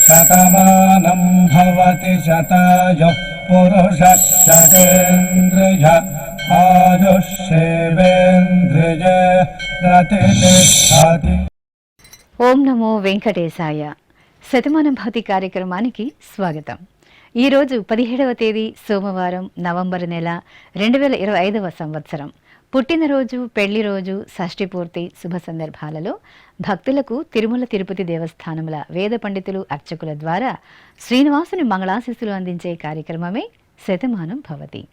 శతమానం భవతి శతాయుః పురుషः శతేంద్రియ ఆయుష్యేవేంద్రియ ప్రతిష్ఠతి. ఓం నమో వెంకటేశాయ. శతమానం భవతి కార్యక్రమానికి స్వాగతం. ఈరోజు 17వ తేదీ సోమవారం, నవంబర్ నెల 2025వ సంవత్సరం. పుట్టినరోజు, పెళ్లి రోజు, షష్ఠి పూర్తి శుభ సందర్భాలలో భక్తులకు తిరుమల తిరుపతి దేవస్థానముల వేద పండితులు, అర్చకుల ద్వారా శ్రీనివాసుని మంగళాశీస్సులు అందించే కార్యక్రమమే శతమానం భవతి.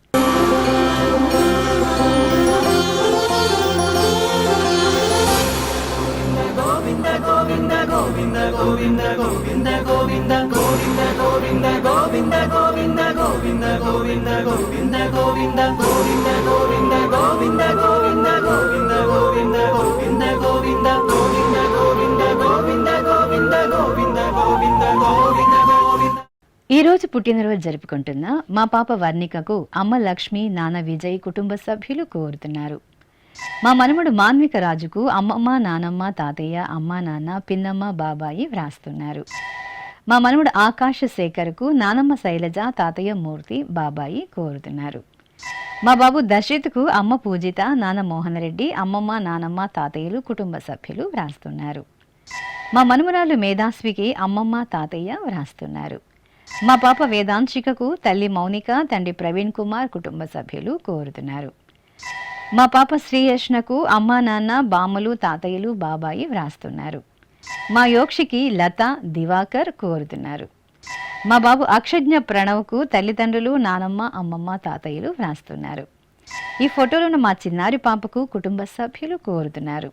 ఈ రోజు పుట్టినరోజు జరుపుకుంటున్న మా పాప వర్ణికకు అమ్మ లక్ష్మి, నాన్న విజయ్ కుటుంబ సభ్యులు కోరుతున్నారు. మా మనముడు మాన్విక రాజుకు అమ్మమ్మ, నానమ్మ, తాతయ్య, అమ్మ, నాన్న, పిన్నమ్మ, బాబాయి వ్రాస్తున్నారు. మా మనముడు ఆకాశ శేఖర్కు నానమ్మ శైలజ, తాతయ్య మూర్తి, బాబాయి కోరుతున్నారు. మా బాబు దర్శిత్కు అమ్మ పూజిత, నాన్న మోహన్ రెడ్డి, అమ్మమ్మ, నానమ్మ, తాతయ్యలు కుటుంబ సభ్యులు వ్రాస్తున్నారు. మా మనుమరాలు మేధాస్వికి అమ్మమ్మ, తాతయ్య వ్రాస్తున్నారు. మా పాప వేదాంశికకు తల్లి మౌనిక, తండ్రి ప్రవీణ్ కుమార్ కుటుంబ సభ్యులు కోరుతున్నారు. మా పాప శ్రీయష్ణకు అమ్మ, నాన్న, బామ్మలు, తాతయ్యలు, బాబాయి వ్రాస్తున్నారు. మా యోక్షికి లత, దివాకర్ కోరుతున్నారు. మా బాబు అక్షజ్ఞ ప్రణవ్కు తల్లిదండ్రులు, నానమ్మ, అమ్మమ్మ, తాతయ్యలు వ్రాస్తున్నారు. ఈ ఫోటోలను మా చిన్నారి పాపకు కుటుంబ సభ్యులు కోరుతున్నారు.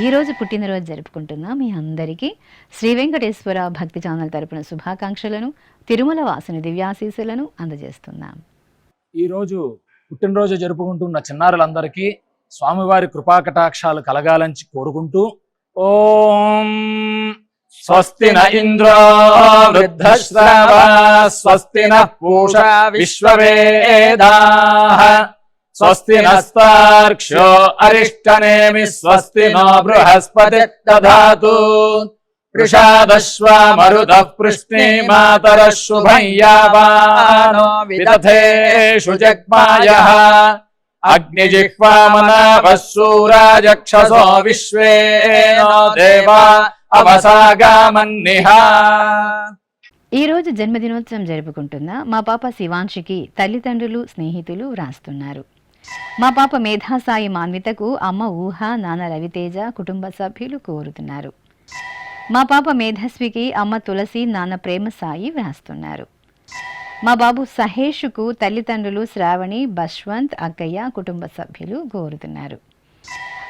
ఈరోజు పుట్టినరోజు జరుపుకుంటున్న మీ అందరికీ శ్రీ వెంకటేశ్వర భక్తి ఛానల్ తరపున శుభాకాంక్షలను, తిరుమల వాసుని దివ్యాశీస్సులను అందజేస్తున్నాం. ఈరోజు పుట్టినరోజు జరుపుకుంటున్న చిన్నారులందరికీ స్వామివారి కృపాకటాక్షాలు కలగాలని కోరుకుంటూ ఓం స్వస్తి న ఇంద్రో వృద్ధశ్రవా స్వస్తి న పూషా విశ్వవేదాః స్వస్తి నస్తార్క్ష్యో అరిష్టనేమి స్వస్తి నో బృహస్పతి దధాతు వృషాదశ్వా మరుతః పృష్ణే మాతరః శుభం యావానో విదథేషు జగ్మాయః అగ్నిజిహ్వామనాభः శూరాజక్షసో విశ్వేనో దేవా అవసాగామన్నిహ. ఈ రోజు జన్మదినోత్సవం జరుపుకుంటున్న మా పాప శివాంశికి తల్లిదండ్రులు, స్నేహితులు వ్రాస్తున్నారు. మా పాప మేధాసాయి మాన్వితకు అమ్మ ఊహ, నాన్న రవితేజ కుటుంబ సభ్యులు కోరుతున్నారు. మా పాప మేధస్వికి అమ్మ తులసి, నాన్న ప్రేమ సాయి వ్రాస్తున్నారు. మా బాబు సహేషుకు తల్లిదండ్రులు శ్రావణి, బశ్వంత్, అక్కయ్య కుటుంబ సభ్యులు కోరుతున్నారు.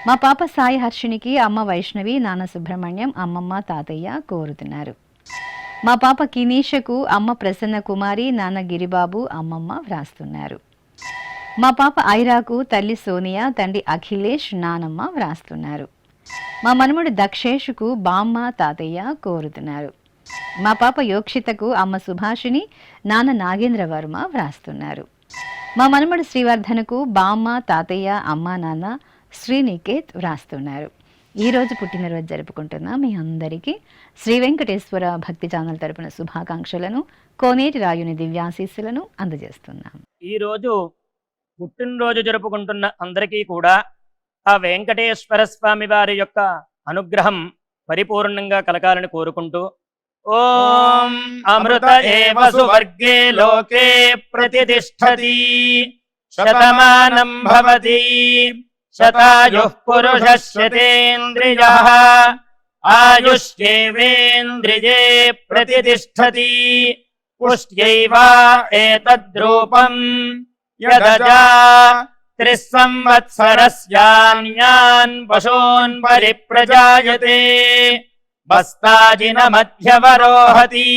మా పాప సాయి హర్షినికి అమ్మ వైష్ణవి, నాన్న సుబ్రహ్మణ్యం, అమ్మమ్మ, తాతయ్య కోరుతున్నారు. మా పాప కినీషకు అమ్మ ప్రసన్న కుమారి, నాన్న గిరిబాబు, అమ్మమ్మ వ్రాస్తున్నారు. మా పాప ఐరాకు తల్లి సోనియా, తండ్రి అఖిలేష్, నానమ్మ వ్రాస్తున్నారు. మా మనముడు దక్షేషుకు బామ్మ, తాతయ్య కోరుతున్నారు. మా పాప యోక్షితకు అమ్మ సుభాషిణి, నాన్న నాగేంద్ర వర్మ వ్రాస్తున్నారు. మా మనముడు శ్రీవర్ధనకు బామ్మ, తాతయ్య, అమ్మ, నాన్న శ్రీనికేత్ వ్రాస్తున్నారు. ఈరోజు పుట్టినరోజు జరుపుకుంటున్న మీ అందరికీ శ్రీ వెంకటేశ్వర భక్తి ఛానల్ తరపున శుభాకాంక్షలను, కోనేటి రాయుని దివ్యాశీస్సులను అందజేస్తున్నాం. ఈరోజు పుట్టినరోజు జరుపుకుంటున్న అందరికీ కూడా ఆ వెంకటేశ్వర స్వామి వారి యొక్క అనుగ్రహం పరిపూర్ణంగా కలగాలని కోరుకుంటూ ఓం అమృత ఏవ సువర్గే లోకే ప్రతిష్ఠతి శతమానం భవతి శతాయుః పురుషः శతేంద్రియః ఆయుష్యేవేంద్రియే ప్రతిష్ఠతి పుష్ట్యైవ ఏతద్రూపం యదజా త్రిస్సంవత్సరస్యాన్యాన్ పశూన్ పరిప్రజాయతే బస్తాజిన మధ్యవరోహతి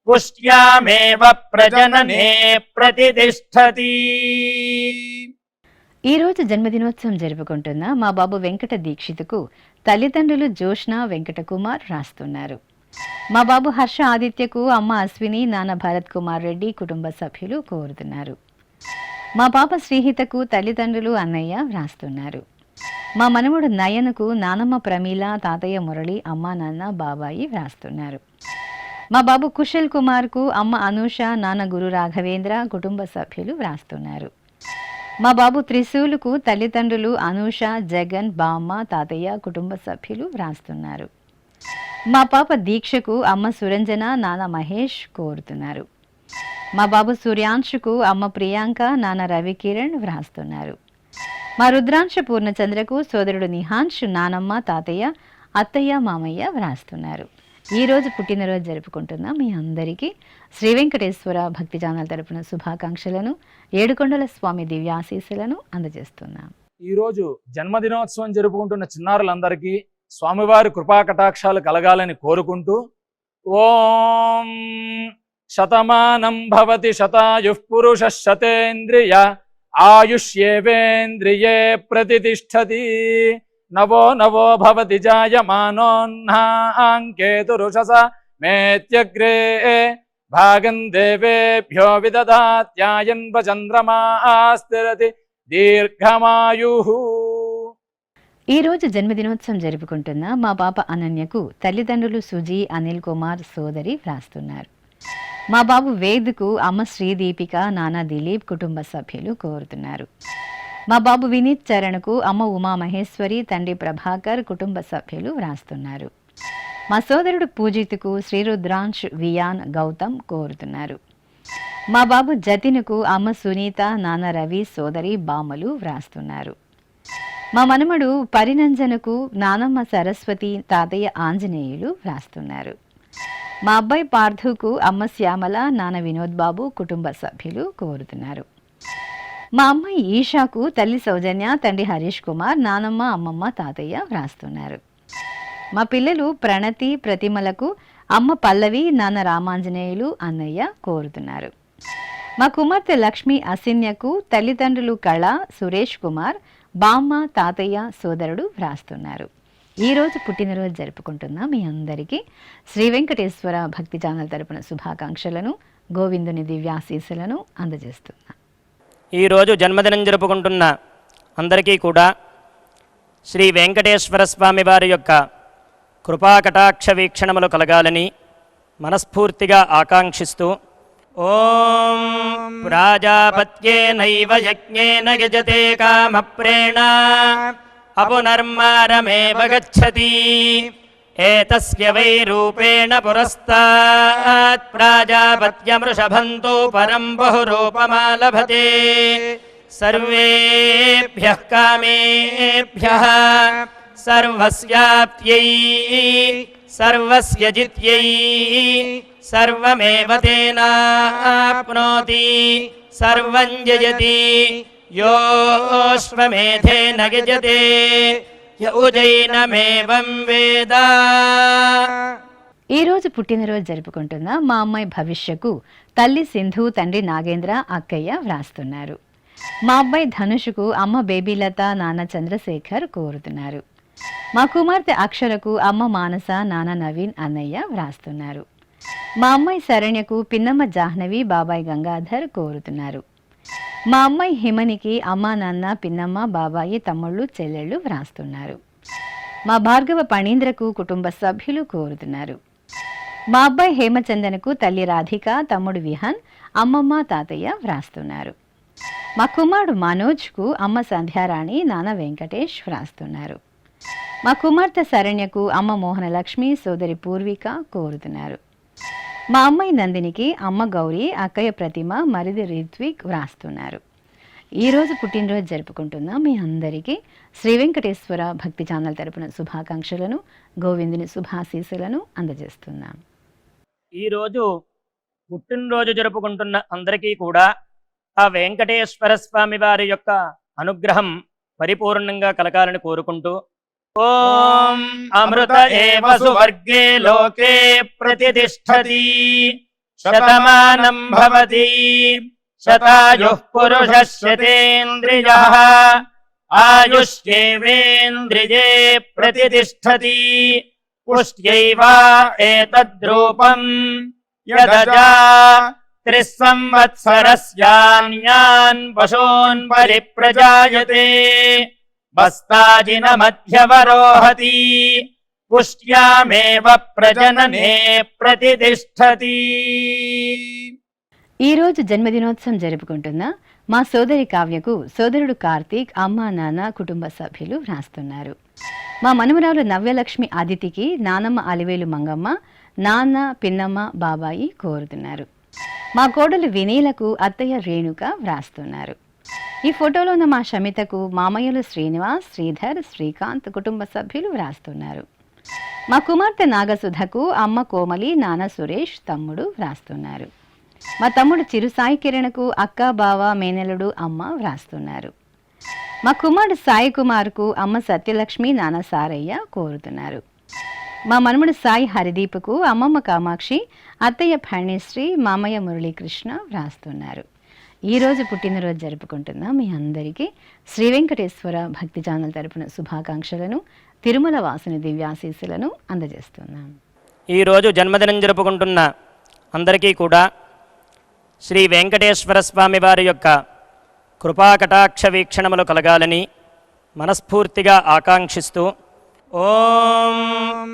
పుష్ట్యామేవ ప్రజననే ప్రతిష్ఠతి. ఈరోజు జన్మదినోత్సవం జరుపుకుంటున్న మా బాబు వెంకట దీక్షితుకు తల్లిదండ్రులు జోష్న, వెంకటకుమార్ రాస్తున్నారు. మా బాబు హర్ష ఆదిత్యకు అమ్మ అశ్విని, నాన్న భరత్ కుమార్ రెడ్డి కుటుంబ సభ్యులు కోరుతున్నారు. మా పాప శ్రీహితకు తల్లిదండ్రులు, అన్నయ్య వ్రాస్తున్నారు. మా మనవడు నయనకు నానమ్మ ప్రమీల, తాతయ్య మురళి, అమ్మ నాన్న బాబాయి వ్రాస్తున్నారు. మా బాబు కుశల్ కుమార్కు అమ్మ అనూష, నాన్న గురు రాఘవేంద్ర, కుటుంబ సభ్యులు వ్రాస్తున్నారు. మా బాబు త్రిశూలుకు తల్లిదండ్రులు అనూష, జగన్, బామ్మ, తాతయ్య, కుటుంబ సభ్యులు వ్రాస్తున్నారు. మా పాప దీక్షకు అమ్మ సురంజన, నాన్న మహేష్ కోరుతున్నారు. మా బాబు సూర్యాంశుకు అమ్మ ప్రియాంక, నాన్న రవికిరణ్ వ్రాస్తున్నారు. మా రుద్రాంశ పూర్ణచంద్రకు సోదరుడు నిహాన్ష్, నానమ్మ, తాతయ్య, అత్తయ్య, మామయ్య వ్రాస్తున్నారు. ఈరోజు పుట్టినరోజు జరుపుకుంటున్న మీ అందరికీ శ్రీ వెంకటేశ్వర భక్తి ఛానల్ తరపున శుభాకాంక్షలను, ఏడుకొండల స్వామి దివ్యాశీస్సులను అందజేస్తున్నాం. ఈరోజు జన్మదినోత్సవం జరుపుకుంటున్న చిన్నారులందరికీ స్వామివారి కృపాకటాక్షాలు కలగాలని కోరుకుంటూ ఓం శతమానం భవతి శతాయుః పురుషః శతేంద్రియ ఆయుష్యేవేంద్రియే ప్రతిష్టతి నవో నవో భవతి జాయమానోన్హాంకేతురుషస మేత్యగ్రే భాగం దేవేభ్యో విదదాత్యాయన్ చంద్రమాస్థిరతి దీర్ఘమాయుః. ఈరోజు జన్మదినోత్సవం జరుపుకుంటున్న మా పాప అనన్యకు తల్లిదండ్రులు సుజీ, అనిల్ కుమార్, సోదరి వ్రాస్తున్నారు. మా బాబు వేద్కు అమ్మ శ్రీదీపిక, నాన్న దిలీప్, కుటుంబ సభ్యులు కోరుతున్నారు. మా బాబు వినీత్ చరణ్కు అమ్మ ఉమామహేశ్వరి, తండ్రి ప్రభాకర్, కుటుంబ సభ్యులు వ్రాస్తున్నారు. మా సోదరుడు పూజిత్కు శ్రీరుద్రాంశ్, వియాన్, గౌతమ్ కోరుతున్నారు. మా బాబు జతిన్కు అమ్మ సునీత, నాన్న రవి, సోదరి బామ్మలు వ్రాస్తున్నారు. మా మనమడు పరినంజనకు నానమ్మ సరస్వతి, తాతయ్య ఆంజనేయులు వ్రాస్తున్నారు. మా అబ్బాయి పార్థుకు అమ్మ శ్యామల, నాన్న వినోద్ బాబు, కుటుంబ సభ్యులు కోరుతున్నారు. మా అమ్మాయి ఈషాకు తల్లి సౌజన్య, తండ్రి హరీష్ కుమార్, నానమ్మ, అమ్మమ్మ, తాతయ్య వ్రాస్తున్నారు. మా పిల్లలు ప్రణతి, ప్రతిమలకు అమ్మ పల్లవి, నాన్న రామాంజనేయులు, అన్నయ్య కోరుతున్నారు. మా కుమార్తె లక్ష్మి అసిన్యకు తల్లిదండ్రులు కళ, సురేష్ కుమార్, బామ్మ, తాతయ్య, సోదరుడు వ్రాస్తున్నారు. ఈరోజు పుట్టినరోజు జరుపుకుంటున్న మీ అందరికీ శ్రీ వెంకటేశ్వర భక్తి ఛానల్ తరపున శుభాకాంక్షలను, గోవిందుని దివ్యాశీస్సులను అందజేస్తున్నా. ఈరోజు జన్మదినం జరుపుకుంటున్న అందరికీ కూడా శ్రీ వెంకటేశ్వర స్వామి వారి యొక్క కృపాకటాక్ష వీక్షణములు కలగాలని మనస్ఫూర్తిగా ఆకాంక్షిస్తూ ఓం ప్రాజాపత్యేనైవ యజ్ఞేన యజతే కామప్రేణ అపునర్మారమేవ గచ్చతి ఏతస్య వై రూపేణ పురస్తాత్ ప్రాజాపత్యమృషభంతో పరం బహురూపమాలభతే సర్వేభ్యః కామేభ్యః సర్వస్యాప్త్యై సర్వస్య జిత్యై సర్వమేవ తేనాప్నోతి సర్వం జయతి యోశ్వమేధేన యజతే యౌజైనమేవం వేద. ఈరోజు పుట్టినరోజు జరుపుకుంటున్న మా అమ్మాయి భవిష్యకు తల్లి సింధు, తండ్రి నాగేంద్ర, అక్కయ్య వ్రాస్తున్నారు. మా అబ్బాయి ధనుషుకు అమ్మ బేబీలత, నాన్న చంద్రశేఖర్ కోరుతున్నారు. మా కుమార్తె అక్షరకు అమ్మ మానస, నాన్న నవీన్, అన్నయ్య వ్రాస్తున్నారు. మా అమ్మాయి శరణ్యకు పిన్నమ్మ జాహ్నవి, బాబాయ్ గంగాధర్ కోరుతున్నారు. మా అమ్మాయి హిమనికి అమ్మ, నాన్న, పిన్నమ్మ, బాబాయి, తమ్ముళ్ళు, చెల్లెళ్ళు వ్రాస్తున్నారు. మా భార్గవ పణీంద్రకు కుటుంబ సభ్యులు కోరుతున్నారు. మా అబ్బాయి హేమచందనకు తల్లి రాధిక, తమ్ముడు విహాన్, అమ్మమ్మ, తాతయ్య వ్రాస్తున్నారు. మా కుమారుడు మనోజ్కు అమ్మ సంధ్యారాణి, నాన్న వెంకటేష్ వ్రాస్తున్నారు. మా కుమార్తె శరణ్యకు అమ్మ మోహనలక్ష్మి, సోదరి పూర్విక కోరుతున్నారు. మా అమ్మాయి నందినికి అమ్మ గౌరీ, అక్కయ్య ప్రతిమ, మరిది రిత్విక్ వ్రాస్తున్నారు. ఈరోజు పుట్టినరోజు జరుపుకుంటున్న మీ అందరికీ శ్రీ వెంకటేశ్వర భక్తి ఛానల్ తరపున శుభాకాంక్షలను, గోవిందుని శుభాశీస్సులను అందజేస్తున్నాం. ఈరోజు పుట్టినరోజు జరుపుకుంటున్న అందరికీ కూడా ఆ వెంకటేశ్వర స్వామి వారి యొక్క అనుగ్రహం పరిపూర్ణంగా కలగాలని కోరుకుంటూ ఓం అమృత ఏవ సువర్గే లోకే ప్రతిష్టతి శతమానం భవతి శతాయుః పురుషః శతేంద్రియః ఆయుష్యేవేంద్రియే ప్రతిష్టతి పుష్ట్యైవ ఏతద్రూపం యదజా త్రిస్సంవత్సరస్యాన్యాన్ పశూన్ పరిప్రజాయతే బస్తాజిన మధ్యవరోహతి పుష్ట్యామేవ ప్రజననే ప్రతిష్టతి. ఈ రోజు జన్మదినోత్సవం జరుపుకుంటున్న మా సోదరి కావ్యకు సోదరుడు కార్తీక్, అమ్మ, నాన్న, కుటుంబ సభ్యులు వ్రాస్తున్నారు. మా మనుమరాలు నవ్యలక్ష్మి అదితికి నానమ్మ అలివేలు మంగమ్మ, నాన్న, పిన్నమ్మ, బాబాయి కోరుతున్నారు. మా కోడలు వినీలకు అత్తయ్య రేణుక వ్రాస్తున్నారు. ఈ ఫోటోలో ఉన్న మా షమితకు మామయ్యలు శ్రీనివాస్, శ్రీధర్, శ్రీకాంత్ కుటుంబ సభ్యులు వ్రాస్తున్నారు. మా కుమార్తె నాగసుధకు అమ్మ కోమలి, నాన్న సురేష్, తమ్ముడు వ్రాస్తున్నారు. మా తమ్ముడు చిరుసాయి కిరణ్కు అక్క, బావ, మేనలుడు, అమ్మ వ్రాస్తున్నారు. మా కుమారుడు సాయి కుమార్కు అమ్మ సత్యలక్ష్మి, నాన్న సారయ్య కోరుతున్నారు. మా మనుమడు సాయి హరిదీప్కు అమ్మమ్మ కామాక్షి, అత్తయ్య ఫణిశ్రీ, మామయ్య మురళీకృష్ణ వ్రాస్తున్నారు. ఈరోజు పుట్టినరోజు జరుపుకుంటున్న మీ అందరికీ శ్రీ వెంకటేశ్వర భక్తి ఛానల్ తరపున శుభాకాంక్షలను, తిరుమల వాసుని దివ్యాశీస్సులను అందజేస్తున్నాం. ఈరోజు జన్మదినం జరుపుకుంటున్న అందరికీ కూడా శ్రీ వెంకటేశ్వర స్వామి వారి యొక్క కృపాకటాక్ష వీక్షణములు కలగాలని మనస్ఫూర్తిగా ఆకాంక్షిస్తూ ఓం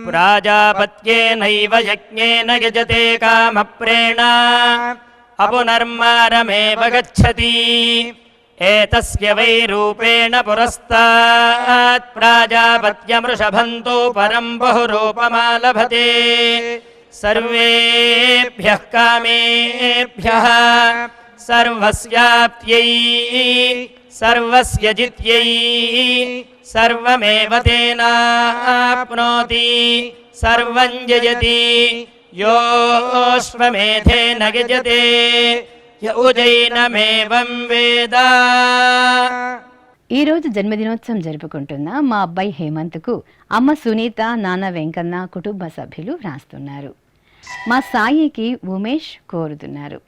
ప్రాజాపత్యేనైవ యజ్ఞేన యజతే కామప్రేణ అపునర్మారమేవ గచ్చతి ఏతస్య వై రూపేణ పురస్తాత్ ప్రాజాపత్యమృషభంతో పరం బహురూపమాలభతే సర్వేభ్యః కామేభ్యః సర్వస్యాప్త్యై సర్వస్య జిత్యై సర్వమేవ తేనాప్నోతి సర్వం జయతి యోష్వమేధేన గజతే యౌజైనమేవం వేద. ఈరోజు జన్మదినోత్సవం జరుపుకుంటున్న మా అబ్బాయి హేమంత్కు అమ్మ సునీత, నాన్న వెంకన్న కుటుంబ సభ్యులు వ్రాస్తున్నారు. మా సాయికి ఉమేష్ కోరుతున్నారు.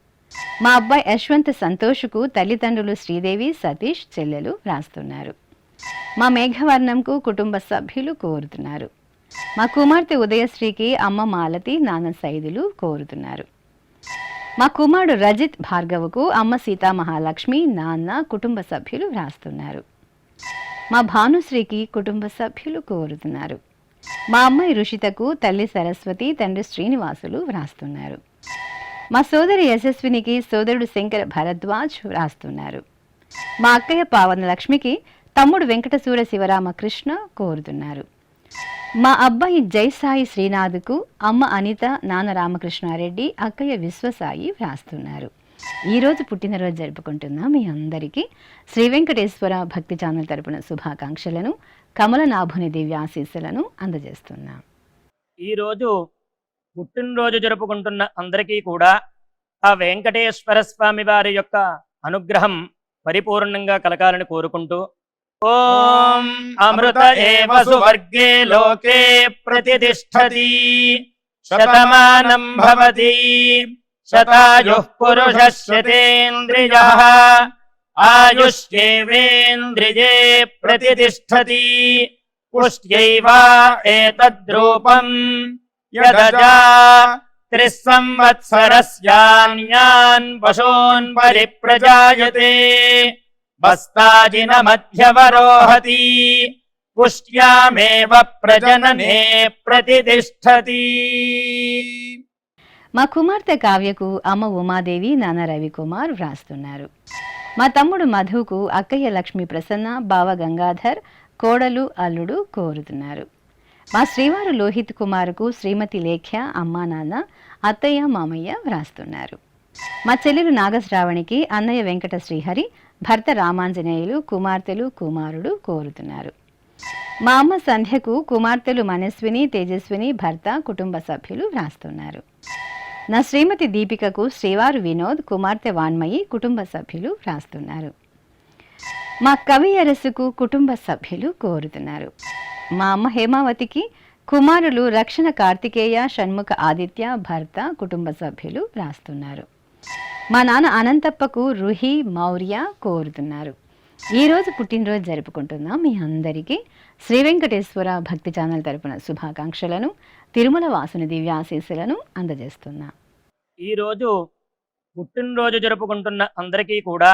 మా అబ్బాయి యశ్వంత్ సంతోష్కు తల్లిదండ్రులు శ్రీదేవి, సతీష్, చెల్లెలు వ్రాస్తున్నారు. మా మేఘవర్ణంకు కుటుంబ సభ్యులు కోరుతున్నారు. మా కుమార్తె ఉదయశ్రీకి అమ్మ మాలతి, నాన్న సైదులు కోరుతున్నారు. మా కుమారుడు రజిత్ భార్గవ్కు అమ్మ సీతామహాలక్ష్మి, నాన్న కుటుంబ సభ్యులు వ్రాస్తున్నారు. మా భానుశ్రీకి కుటుంబ సభ్యులు కోరుతున్నారు. మా అమ్మాయి రుషితకు తల్లి సరస్వతి, తండ్రి శ్రీనివాసులు వ్రాస్తున్నారు. మా సోదరి యశస్వినికి సోదరుడు శంకర భరద్వాజ్ వ్రాస్తున్నారు. మా అక్కయ్య పావన లక్ష్మికి తమ్ముడు వెంకటసూర శివరామకృష్ణ కోరుతున్నారు. మా అబ్బాయి జైసాయి శ్రీనాథ్కు అమ్మ అనిత, నాన్న రామకృష్ణారెడ్డి, అక్కయ్య విశ్వసాయి వ్రాస్తున్నారు. ఈరోజు పుట్టినరోజు జరుపుకుంటున్న మీ అందరికీ శ్రీ వెంకటేశ్వర భక్తి ఛానల్ తరపున శుభాకాంక్షలను, కమలనాభుని దివ్యాశీస్సులను అందజేస్తున్నాం. ఈరోజు పుట్టినరోజు జరుపుకుంటున్న అందరికీ కూడా ఆ వెంకటేశ్వర స్వామి వారి యొక్క అనుగ్రహం పరిపూర్ణంగా కలగాలని కోరుకుంటూ ఓం అమృత ఏవ సువర్గే లోకే ప్రతిష్టతి శతమానం భవతి శతాయుః పురుషः శతేంద్రియః ఆయుష్యేవేంద్రియే ప్రతిష్టతి పుష్ట్యైవ ఏతద్రూపం యదజా త్రిస్సంవత్సరస్యాన్యాన్ పశూన్ పరిప్రజాయతే బస్తాజిన మధ్యవరోహతి పుష్ట్యామేవ ప్రజననే ప్రతిష్టతి. మా కుమార్తె కావ్యకు అమ్మ ఉమాదేవి, నాన్న రవికుమార్ వ్రాస్తున్నారు. మా తమ్ముడు మధుకు అక్కయ్య లక్ష్మీ ప్రసన్న, బావ గంగాధర్, కోడలు అల్లుడు కోరుతున్నారు. మా శ్రీవారు లోహిత్ కుమార్కు శ్రీమతి లేఖ్య, అమ్మా నాన్న, అత్తయ్య మామయ్య వ్రాస్తున్నారు. మా చెల్లెలు నాగశ్రావణికి అన్నయ్య వెంకట శ్రీహరి, భర్త రామాంజనేయులు, కుమార్తెలు కుమారుడు కోరుతున్నారు. మా అమ్మ సంధ్యకు కుమార్తెలు మనస్విని, తేజస్విని, భర్త కుటుంబ సభ్యులు వ్రాస్తున్నారు. నా శ్రీమతి దీపికకు శ్రీవారు వినోద్, కుమార్తె వాన్మయి కుటుంబ సభ్యులు వ్రాస్తున్నారు. మా కవి అరసుకు కుటుంబ సభ్యులు కోరుతున్నారు. మా అమ్మ హేమావతికి కుమారులు రక్షణ కార్తికేయ, షణ్ముఖ ఆదిత్య, భర్త కుటుంబ సభ్యులు వ్రాస్తున్నారు. మా నాన్న అనంతప్పకు రుహి, మౌర్య కోరుతున్నారు. ఈరోజు పుట్టినరోజు జరుపుకుంటున్న మీ అందరికీ శ్రీ వెంకటేశ్వర భక్తి ఛానల్ తరపున శుభాకాంక్షలను, తిరుమల వాసుని దివ్యాశీస్సులను అందజేస్తున్నాం. ఈరోజు పుట్టినరోజు జరుపుకుంటున్న అందరికీ కూడా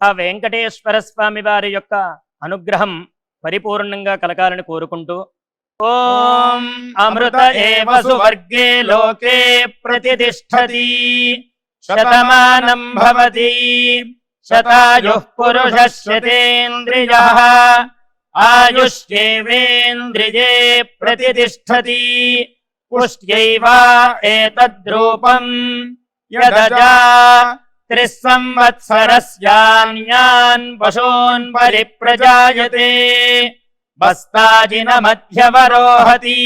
ఆ వెంకటేశ్వర స్వామి వారి యొక్క అనుగ్రహం పరిపూర్ణంగా కలకాలని కోరుకుంటూ ఓం అమృత ఏవ సువర్గే లోకే ప్రతిష్టతి శతమానం భవతి శతాయుః పురుషः శతేంద్రియః ఆయుష్యేవేంద్రియే ప్రతిష్టతి పుష్ట్యైవ ఏతద్రూపం యదజా 3 సంవత్సరస్యాన్యాన్ పశూన్ పరిప్రజాయతే బస్తాజిన మధ్యవరోహతి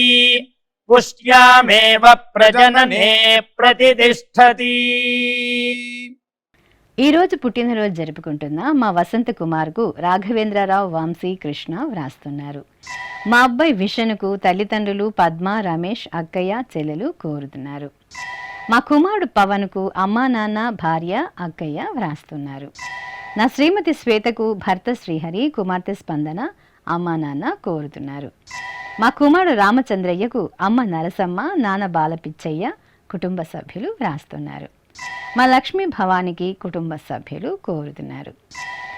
పుష్ట్యామేవ ప్రజననే ప్రతిష్టతి. ఈ రోజు పుట్టినరోజు జరుపుకుంటున్న మా వసంత కుమార్కు రాఘవేంద్రరావు వంశీ కృష్ణ వ్రాస్తున్నారు. మా అబ్బాయి విషణుకు తల్లిదండ్రులు పద్మ, రమేష్, అక్కయ్య, చెల్లెలు కోరుతున్నారు. మా కుమారుడు పవన్కు అమ్మా, నాన్న, భార్య, అక్కయ్య వ్రాస్తున్నారు. నా శ్రీమతి శ్వేతకు భర్త శ్రీహరి, కుమార్తె స్పందన, అమ్మా, నాన్న కోరుతున్నారు. మా కుమారుడు రామచంద్రయ్యకు అమ్మ నరసమ్మ, నాన్న బాలపిచ్చయ్య, కుటుంబ సభ్యులు వ్రాస్తున్నారు. మా లక్ష్మీ భవానికి కుటుంబ సభ్యులు కోరుతున్నారు.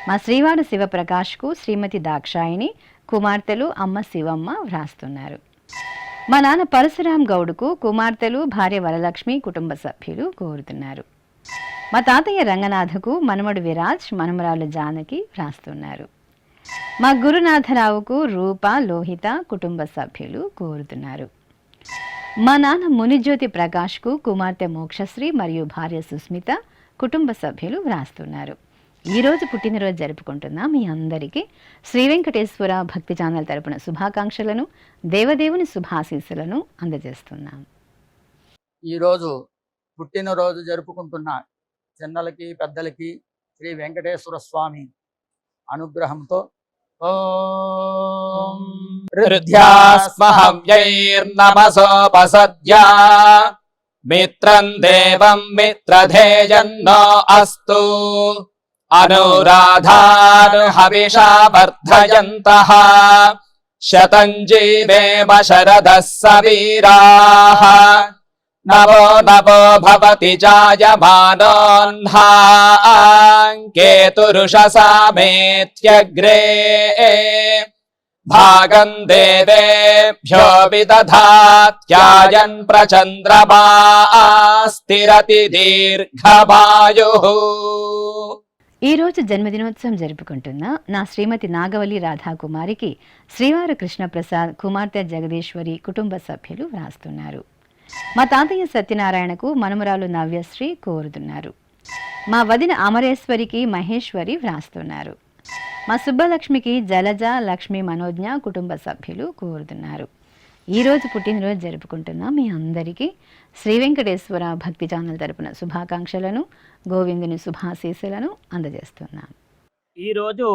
మా శ్రీవాడు శివప్రకాష్కు శ్రీమతి దాక్షాయిని, కుమార్తెలు అమ్మ శివమ్మ వ్రాస్తున్నారు. మా నాన్న పరశురాం గౌడ్కు కుమార్తెలు భార్య వరలక్ష్మి, కుటుంబ సభ్యులు కోరుతున్నారు. మా తాతయ్య రంగనాథకు మనమడు విరాజ్, మనమరాలు జానకి వ్రాస్తున్నారు. మా గురునాథరావుకు రూప, లోహిత, కుటుంబ సభ్యులు కోరుతున్నారు. మా నాన్న మునిజ్యోతి ప్రకాష్కు కుమార్తె మోక్షశ్రీ మరియు భార్య సుస్మిత, కుటుంబ సభ్యులు వ్రాస్తున్నారు. ఈరోజు పుట్టినరోజు జరుపుకుంటున్న మీ అందరికీ శ్రీ వెంకటేశ్వర భక్తి ఛానల్ తరపున శుభాకాంక్షలను, దేవదేవుని శుభాశీస్సులను అందజేస్తున్నాం. ఈరోజు పుట్టినరోజు జరుపుకుంటున్న చిన్నలకి పెద్దలకి శ్రీ వెంకటేశ్వర స్వామి అనుగ్రహంతో ఓం హృద్యాస్మహవ్యైర్నమసోపసద్యా మిత్రం దేవం మిత్రధేయన్నో అస్తు అనురాధానుహవిషా వర్ధయంతః శతం జీవేమ శరదః సవీరాః నవో నవో భవతి జాయమానోన్హాం కేతురుషసామేత్యగ్రే భాగం దేవేభ్యో విదధాత్యాయన్ ప్రచంద్రమా స్థిరతి దీర్ఘమాయుః. ఈ రోజు జన్మదినోత్సవం జరుపుకుంటున్న నా శ్రీమతి నాగవల్లి రాధాకుమారికి శ్రీవారు కృష్ణప్రసాద్, కుమార్తె జగదీశ్వరి, కుటుంబ సభ్యులు వ్రాస్తున్నారు. మా తాతయ్య సత్యనారాయణకు మనుమరాలు నవ్యశ్రీ కోరుతున్నారు. మా వదిన అమరేశ్వరికి మహేశ్వరి వ్రాస్తున్నారు. మా సుబ్బలక్ష్మికి జలజ, లక్ష్మి, మనోజ్ఞ, కుటుంబ సభ్యులు కోరుతున్నారు. ఈరోజు పుట్టినరోజు జరుపుకుంటున్న మీ అందరికీ శ్రీ వెంకటేశ్వర భక్తి ఛానల్ తరపున శుభాకాంక్షలను, గోవిందుని శుభాశీస్సులను అందజేస్తున్నాం. ఈరోజు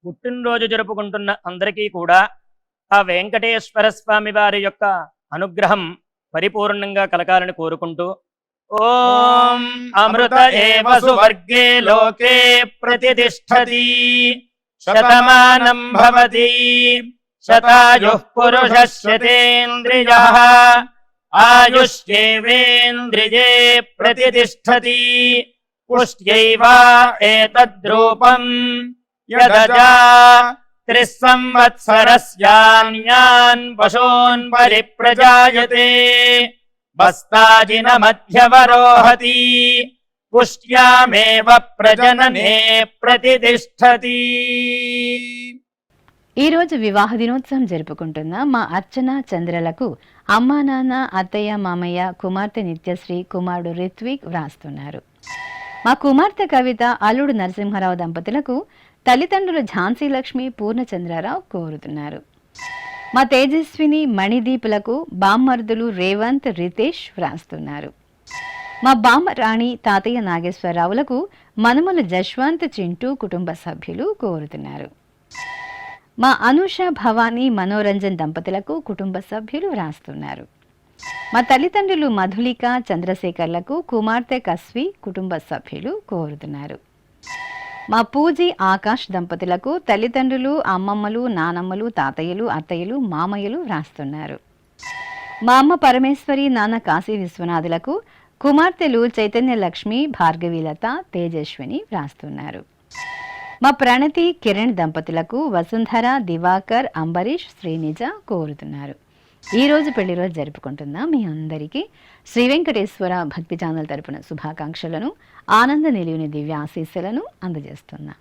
పుట్టినరోజు జరుపుకుంటున్న అందరికీ కూడా ఆ వెంకటేశ్వర స్వామి వారి యొక్క అనుగ్రహం పరిపూర్ణంగా కలకాలని కోరుకుంటూ ఓం అమృత ఏవ సువర్గే లోకే ప్రతిష్టతి శతమానం భవతి శతాయుః పురుషः శతేంద్రియః ఆయుష్యేవేంద్రియే ప్రతిష్టతి పుష్ట్యైవ ఏతద్రూపం యదజా 3 సంవత్సరస్యాన్యాన్ పశూన్ పరిప్రజాయతే బస్తాజిన మధ్యవరోహతి పుష్ట్యామేవ ప్రజననే ప్రతిష్టతి. ఈరోజు వివాహ దినోత్సవం జరుపుకుంటున్న మా అర్చన చంద్రలకు అమ్మా, నాన్న, అత్తయ్య, మామయ్య, కుమార్తె నిత్యశ్రీ, కుమారుడు రిత్విక్ వ్రాస్తున్నారు. మా కుమార్తె కవిత, అల్లుడు నరసింహారావు దంపతులకు తల్లిదండ్రులు ఝాన్సీ లక్ష్మి, పూర్ణచంద్రరావు కోరుతున్నారు. మా తేజస్విని, మణిదీపులకు బామ్మర్దులు రేవంత్, రితేష్ వ్రాస్తున్నారు. మా బామ్మ రాణి, తాతయ్య నాగేశ్వరరావులకు మనుమలు జశ్వంత్, చింటూ, కుటుంబ సభ్యులు కోరుతున్నారు. మా అనూష, భవానీ, మనోరంజన్ దంపతులకు కుటుంబ సభ్యులు వ్రాస్తున్నారు. మా తల్లిదండ్రులు మధులిక, చంద్రశేఖర్లకు కుమార్తె కస్వి, కుటుంబ సభ్యులు కోరుతున్నారు. మా పూజీ, ఆకాష్ దంపతులకు తల్లిదండ్రులు, అమ్మమ్మలు, నానమ్మలు, తాతయ్యలు, అత్తయ్యలు, మామయ్యలు వ్రాస్తున్నారు. మా అమ్మ పరమేశ్వరి, నాన్న కాశీ విశ్వనాథులకు కుమార్తెలు చైతన్య లక్ష్మి, భార్గవీలత, తేజస్విని వ్రాస్తున్నారు. మా ప్రణతి కిరణ్ దంపతులకు వసుంధర, దివాకర్, అంబరీష్, శ్రీనిజ కోరుతున్నారు. ఈరోజు పెళ్లి రోజు జరుపుకుంటున్న మీ అందరికీ శ్రీ వెంకటేశ్వర భక్తి ఛానల్ తరపున శుభాకాంక్షలను, ఆనంద నిలియుని దివ్య ఆశీస్సులను అందజేస్తున్నా.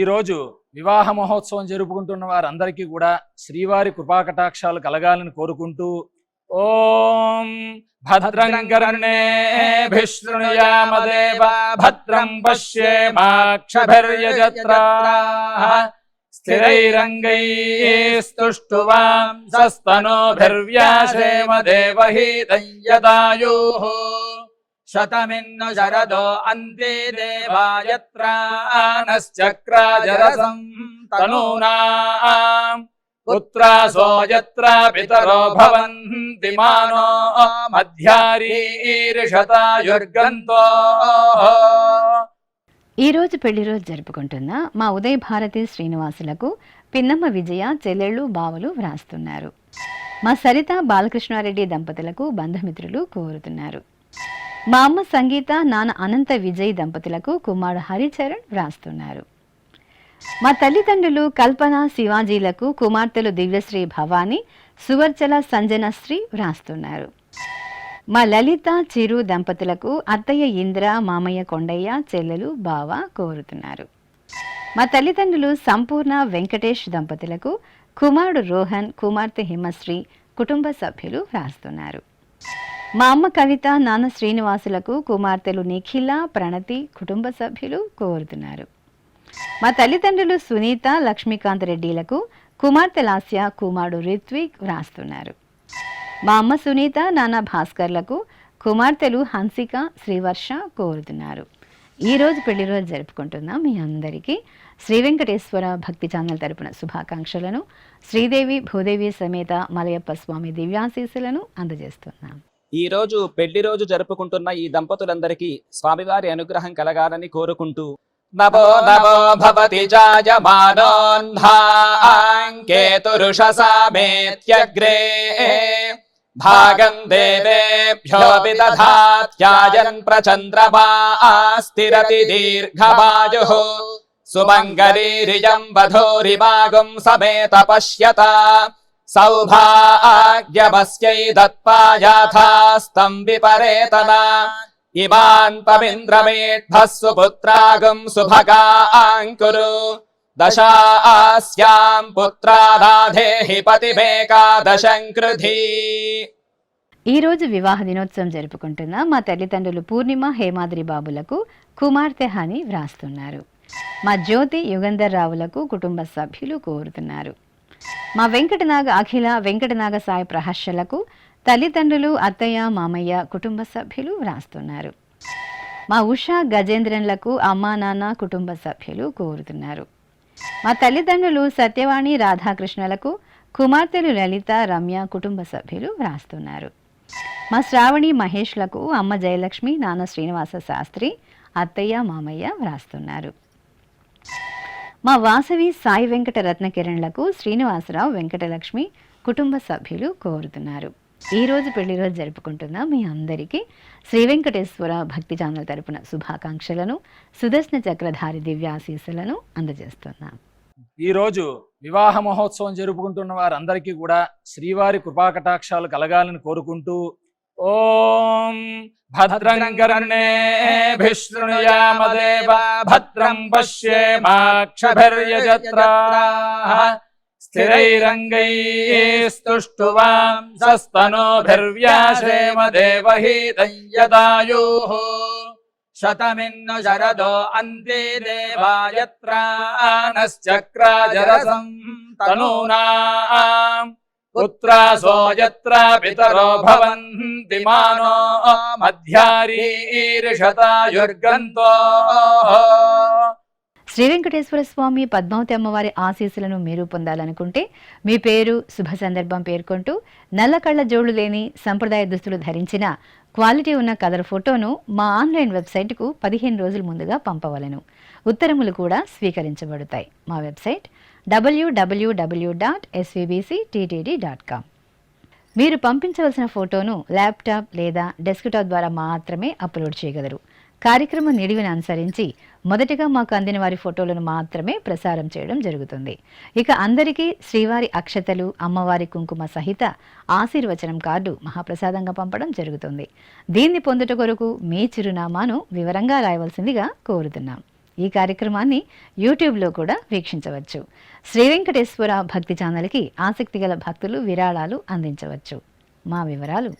ఈరోజు వివాహ మహోత్సవం జరుపుకుంటున్న వారందరికీ కూడా శ్రీవారి కృపాకటాక్షాలు కలగాలని కోరుకుంటూ ఓం భద్రం కర్ణేభిః శృణుయామదేవ భద్రం పశ్యేమాక్షభిర్యజత్రాః స్థిరైరంగైస్తుష్టువాంసస్తనోభిర్వ్యాసేమ దేవహీతం యదాయుః శతమిన్ను శరదో అంతే దేవాయత్రానశ్చక్రాజరసం తనూనాం పుత్రాసో యత్ర పితరో భవంతి మానో మధ్యారీర్షతాయుర్గంతో. ఈరోజు పెళ్లి రోజు జరుపుకుంటున్న మా ఉదయ్ భారతి శ్రీనివాసులకు పిన్నమ్మ విజయ చెల్లెళ్ళు బావలు వ్రాస్తున్నారు. మా సరిత బాలకృష్ణారెడ్డి దంపతులకు బంధుమిత్రులు కోరుతున్నారు. మా అమ్మ సంగీత, నాన్న అనంత విజయ్ దంపతులకు కుమారుడు హరిచరణ్ వ్రాస్తున్నారు. మా తల్లిదండ్రులు కల్పన శివాజీలకు కుమార్తెలు దివ్యశ్రీ భవాని, సువర్చల సంజనశ్రీ వ్రాస్తున్నారు. మా లలిత చిరు దంపతులకు అత్తయ్య ఇంద్ర, మామయ్య కొండయ్య, చెల్లెలు బావ కోరుతున్నారు. మా తల్లిదండ్రులు సంపూర్ణ వెంకటేష్ దంపతులకు కుమారుడు రోహన్, కుమార్తె హిమశ్రీ, కుటుంబ సభ్యులు వ్రాస్తున్నారు. మా అమ్మ కవిత, నాన్న శ్రీనివాసులకు కుమార్తెలు నిఖిల, ప్రణతి, కుటుంబ సభ్యులు కోరుతున్నారు. మా తల్లిదండ్రులు సునీత, లక్ష్మీకాంత్ రెడ్డిలకు కుమార్తె లాస్య, కుమారుడు రిత్విక్ వ్రాస్తున్నారు. మా అమ్మ సునీత, నాన్న భాస్కర్లకు కుమార్తెలు హన్సిక, శ్రీవర్ష కోరుతున్నారు. ఈరోజు పెళ్లి రోజు జరుపుకుంటున్న మీ అందరికీ శ్రీ వెంకటేశ్వర భక్తి ఛానల్ తరపున శుభాకాంక్షలను, శ్రీదేవి భూదేవి సమేత మలయప్ప స్వామి దివ్యాశీస్సులను అందజేస్తున్నాం. ఈ రోజు పెళ్లి రోజు జరుపుకుంటున్న ఈ దంపతులందరికీ స్వామివారి అనుగ్రహం కలగాలని కోరుకుంటూ నమో నమో భవతి జాయమానోన్హాంకేతురుషసామేత్యగ్రే భాగం దేవేభ్యో విదధాత్యాయన్ ప్రచంద్రమా స్థిరతి దీర్ఘమాయుః సుమంగళీరియం వధూరిమాగుం సమేత పశ్యత సౌభాగ్యమస్యై దత్పాయాథాస్తం విపరేతనా ఇమాన్ పవింద్రమేఢ్భః సుపుత్రాగం సుభగాంకురు దశాస్యాం పుత్రాదాధేహి పతిమేకాదశం కృధి. ఈరోజు వివాహ దినోత్సవం జరుపుకుంటున్న మా తల్లిదండ్రులు పూర్ణిమ, హేమాద్రి బాబులకు కుమార్తె హని వ్రాస్తున్నారు. మా జ్యోతి, యుగంధర్ రావులకు కుటుంబ సభ్యులు కోరుతున్నారు. మా వెంకటనాగ అఖిల, వెంకటనాగ సాయి ప్రహర్షలకు తల్లిదండ్రులు, అత్తయ్య, మామయ్య, కుటుంబ సభ్యులు వ్రాస్తున్నారు. మా ఉషా, గజేంద్రన్లకు అమ్మా, నాన్న, కుటుంబ సభ్యులు కోరుతున్నారు. మా తల్లిదండ్రులు సత్యవాణి, రాధాకృష్ణలకు కుమార్తెలు లలిత, రమ్య, కుటుంబ సభ్యులు వ్రాస్తున్నారు. మా శ్రావణి, మహేష్లకు అమ్మ జయలక్ష్మి, నాన్న శ్రీనివాస శాస్త్రి, అత్తయ్య, మామయ్య వ్రాస్తున్నారు. మా వాసవి సాయి వెంకట రత్నకిరణ్లకు శ్రీనివాసరావు, వెంకటలక్ష్మి, కుటుంబ సభ్యులు కోరుతున్నారు. ఈరోజు పెళ్లి రోజు జరుపుకుంటున్న మీ అందరికీ శ్రీ వెంకటేశ్వర భక్తి ఛానల్ తరపున శుభాకాంక్షలను, సుదర్శన చక్రధారి దివ్యాశీస్సులను అందజేస్తున్నాం. ఈరోజు వివాహ మహోత్సవం జరుపుకుంటున్న వారందరికీ కూడా శ్రీవారి కృపాకటాక్షాలు కలగాలని కోరుకుంటూ ఓం భద్రం కర్ణేభిః శృణుయామదేవ భద్రం పశ్యేమాక్షభిర్యజత్రాః స్థిరైరంగైస్తుష్టువాంసస్తనోభిర్వ్యాసేమ దేవహీతం యదాయుః శతమిన్ను శరదో అంతే దేవాయత్రానశ్చక్రాజరసం తనూనాం పుత్రాసో యత్ర పితరో భవంతి మానో మధ్యారీర్షతాయుర్గంతో. శ్రీ వెంకటేశ్వర స్వామి, పద్మావతి అమ్మవారి ఆశీస్సులను మీరు పొందాలనుకుంటే మీ పేరు, శుభ సందర్భం పేర్కొంటూ నల్ల కళ్ళ జోళ్లు లేని సంప్రదాయ దుస్తులు ధరించిన క్వాలిటీ ఉన్న కలర్ ఫోటోను మా ఆన్లైన్ వెబ్సైట్కు 15 రోజుల ముందుగా పంపవలను. ఉత్తరములు కూడా స్వీకరించబడతాయి. మా వెబ్సైట్ www.svbcttd.com. మీరు పంపించవలసిన ఫోటోను ల్యాప్టాప్ లేదా డెస్క్టాప్ ద్వారా మాత్రమే అప్లోడ్ చేయగలరు. కార్యక్రమ నిడివిని అనుసరించి మొదటగా మాకు అందిన వారి ఫోటోలను మాత్రమే ప్రసారం చేయడం జరుగుతుంది. ఇక అందరికీ శ్రీవారి అక్షతలు, అమ్మవారి కుంకుమ సహిత ఆశీర్వచనం కార్డు మహాప్రసాదంగా పంపడం జరుగుతుంది. దీన్ని పొందుట కొరకు మీ చిరునామాను వివరంగా రాయవలసిందిగా కోరుతున్నాం. ఈ కార్యక్రమాన్ని యూట్యూబ్లో కూడా వీక్షించవచ్చు. శ్రీ వెంకటేశ్వర భక్తి ఛానల్కి ఆసక్తి గల భక్తులు విరాళాలు అందించవచ్చు. మా వివరాలు